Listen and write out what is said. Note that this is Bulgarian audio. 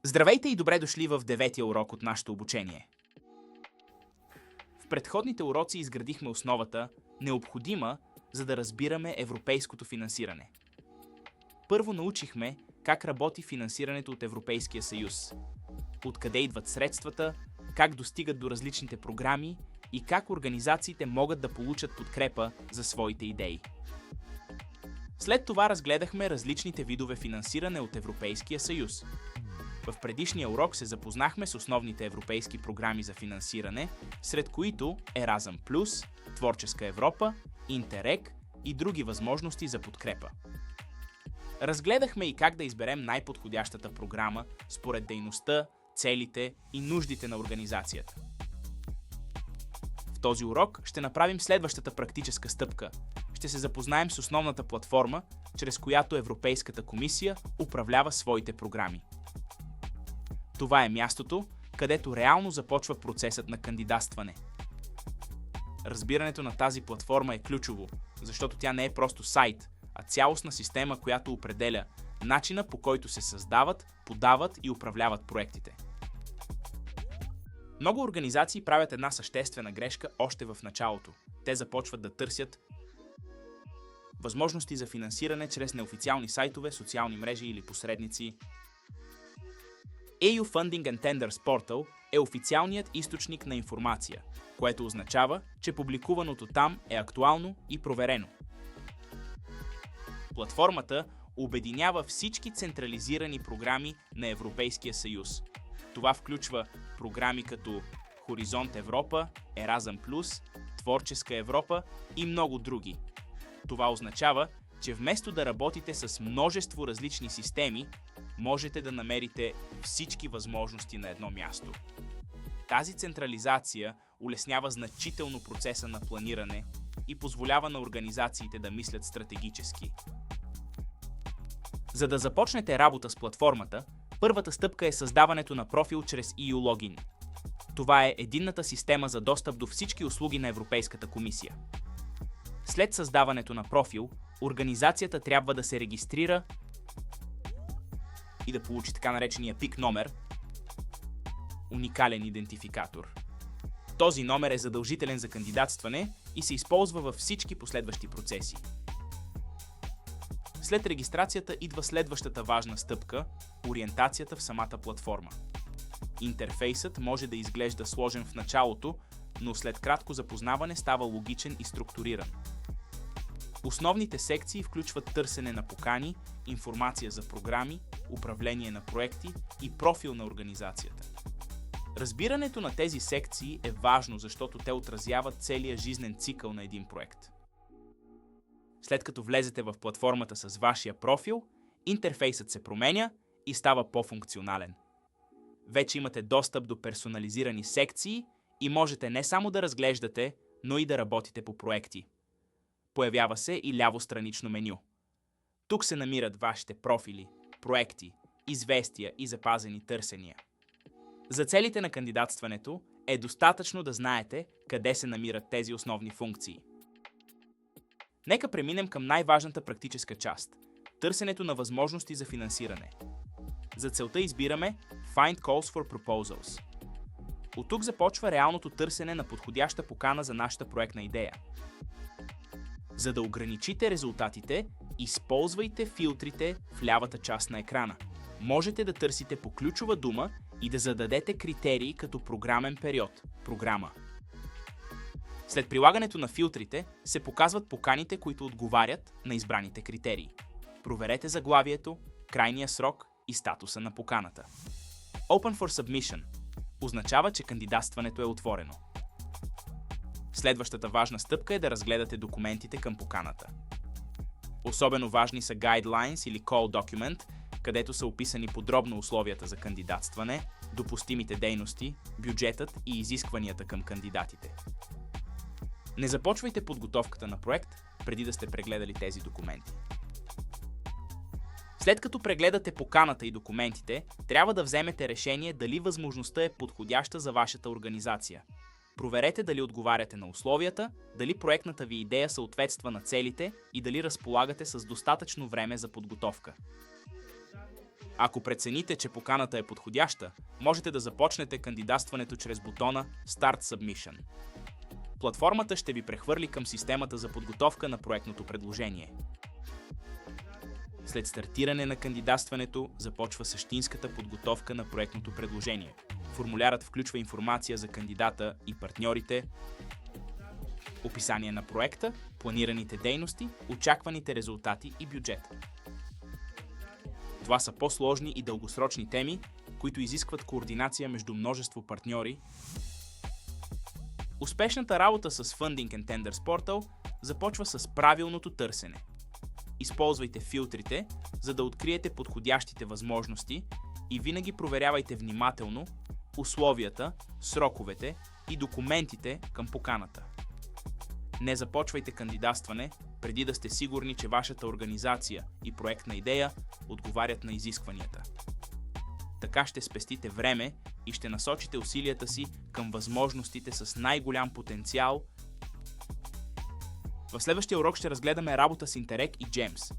Здравейте и добре дошли в 9-я урок от нашето обучение. В предходните уроци изградихме основата, необходима, за да разбираме европейското финансиране. Първо научихме как работи финансирането от Европейския съюз, откъде идват средствата, как достигат до различните програми и как организациите могат да получат подкрепа за своите идеи. След това разгледахме различните видове финансиране от Европейския съюз. В предишния урок се запознахме с основните европейски програми за финансиране, сред които Еразъм+, Творческа Европа, Интерек и други възможности за подкрепа. Разгледахме и как да изберем най-подходящата програма според дейността, целите и нуждите на организацията. В този урок ще направим следващата практическа стъпка. Ще се запознаем с основната платформа, чрез която Европейската комисия управлява своите програми. Това е мястото, където реално започва процесът на кандидатстване. Разбирането на тази платформа е ключово, защото тя не е просто сайт, а цялостна система, която определя начина, по който се създават, подават и управляват проектите. Много организации правят една съществена грешка още в началото. Те започват да търсят възможности за финансиране чрез неофициални сайтове, социални мрежи или посредници. EU Funding and Tenders Portal е официалният източник на информация, което означава, че публикуваното там е актуално и проверено. Платформата обединява всички централизирани програми на Европейския съюз. Това включва програми като Хоризонт Европа, Еразъм+, Творческа Европа и много други. Това означава, че вместо да работите с множество различни системи, можете да намерите всички възможности на едно място. Тази централизация улеснява значително процеса на планиране и позволява на организациите да мислят стратегически. За да започнете работа с платформата, първата стъпка е създаването на профил чрез EU Login. Това е единната система за достъп до всички услуги на Европейската комисия. След създаването на профил, организацията трябва да се регистрира и да получи така наречения ПИК номер, уникален идентификатор. Този номер е задължителен за кандидатстване и се използва във всички последващи процеси. След регистрацията идва следващата важна стъпка – ориентацията в самата платформа. Интерфейсът може да изглежда сложен в началото, но след кратко запознаване става логичен и структуриран. Основните секции включват търсене на покани, информация за програми, управление на проекти и профил на организацията. Разбирането на тези секции е важно, защото те отразяват целия жизнен цикъл на един проект. След като влезете в платформата с вашия профил, интерфейсът се променя и става по-функционален. Вече имате достъп до персонализирани секции и можете не само да разглеждате, но и да работите по проекти. Появява се и лявостранично меню. Тук се намират вашите профили, проекти, известия и запазени търсения. За целите на кандидатстването е достатъчно да знаете къде се намират тези основни функции. Нека преминем към най-важната практическа част – търсенето на възможности за финансиране. За целта избираме Find Calls for Proposals. От тук започва реалното търсене на подходяща покана за нашата проектна идея. За да ограничите резултатите, използвайте филтрите в лявата част на екрана. Можете да търсите по ключова дума и да зададете критерии като програмен период, програма. След прилагането на филтрите се показват поканите, които отговарят на избраните критерии. Проверете заглавието, крайния срок и статуса на поканата. Open for Submission означава, че кандидатстването е отворено. Следващата важна стъпка е да разгледате документите към поканата. Особено важни са Guidelines или Call Document, където са описани подробно условията за кандидатстване, допустимите дейности, бюджетът и изискванията към кандидатите. Не започвайте подготовката на проект, преди да сте прегледали тези документи. След като прегледате поканата и документите, трябва да вземете решение дали възможността е подходяща за вашата организация. Проверете дали отговаряте на условията, дали проектната ви идея съответства на целите и дали разполагате с достатъчно време за подготовка. Ако прецените, че поканата е подходяща, можете да започнете кандидатстването чрез бутона Start Submission. Платформата ще ви прехвърли към системата за подготовка на проектното предложение. След стартиране на кандидатстването започва същинската подготовка на проектното предложение. Формулярът включва информация за кандидата и партньорите, описание на проекта, планираните дейности, очакваните резултати и бюджет. Това са по-сложни и дългосрочни теми, които изискват координация между множество партньори. Успешната работа с Funding and Tenders Portal започва с правилното търсене. Използвайте филтрите, за да откриете подходящите възможности и винаги проверявайте внимателно условията, сроковете и документите към поканата. Не започвайте кандидатстване преди да сте сигурни, че вашата организация и проектна идея отговарят на изискванията. Така ще спестите време и ще насочите усилията си към възможностите с най-голям потенциал. В следващия урок ще разгледаме работа с Interact и Gems.